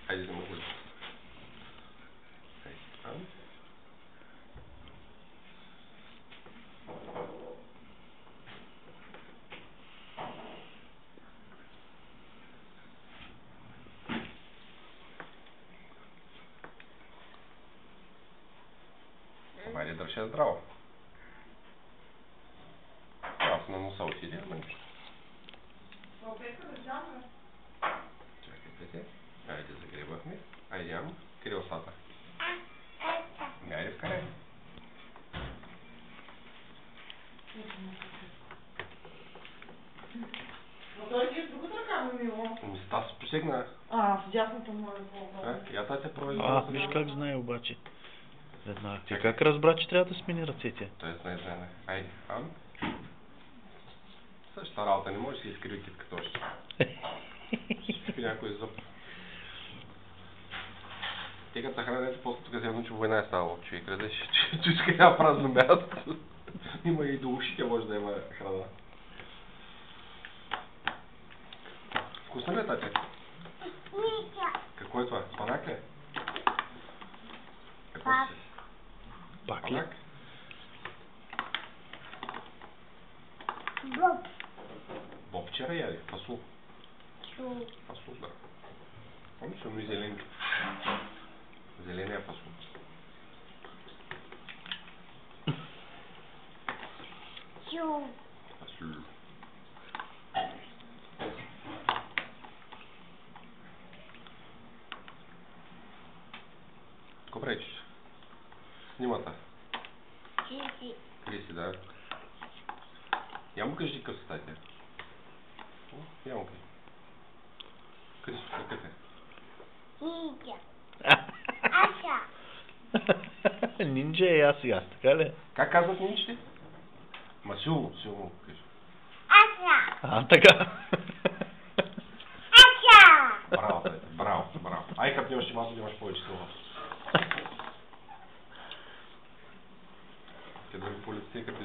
Хайде да ме го. Хайде, там. Хайде, дръжте здраво. Аз на носа отиде, ама нищо. Чакайте. Хайде, загребахме. Хайде, ям. Къде остата? Хайде, вкарай. Той ти е с другата ръка, мило. Та се посегна. С дясната му е по-добре. Я та те провежда. Виж как знае обаче. Веднага. Ти как разбра, че трябва да смени ръцете? Той знае. Айде, ам. Същата работа, не може да си изкриви китката още. Ще спи някой зъб. Те като хранете, после тук се едно, че война е ставало. Човек разеше, че иска няма празно място. Има и до ушите може да има храна. Вкусно ли е, тате? Какво е това? Спанак ли? Какво си? Пак ли? Спанак? Боб. Боб вчера яде. Фасул. Чу. Фасул, да. Помниш, но и зелен. Зеления фасул. Чу. Фасул. Какво пречиш? Снимата. Чиси. Криси, да. Я му кажи къв си, тате. Я му кажи. Крисо, какъв е? Нинджа. Аша. Нинджа е аз сега, така ли? Как казват нинчите? Ма силно кажи. Аша. Така. Аша. Браво, тате, браво. Ай, като нямаш масо, да имаш повече сила. Къде да ви полицей, като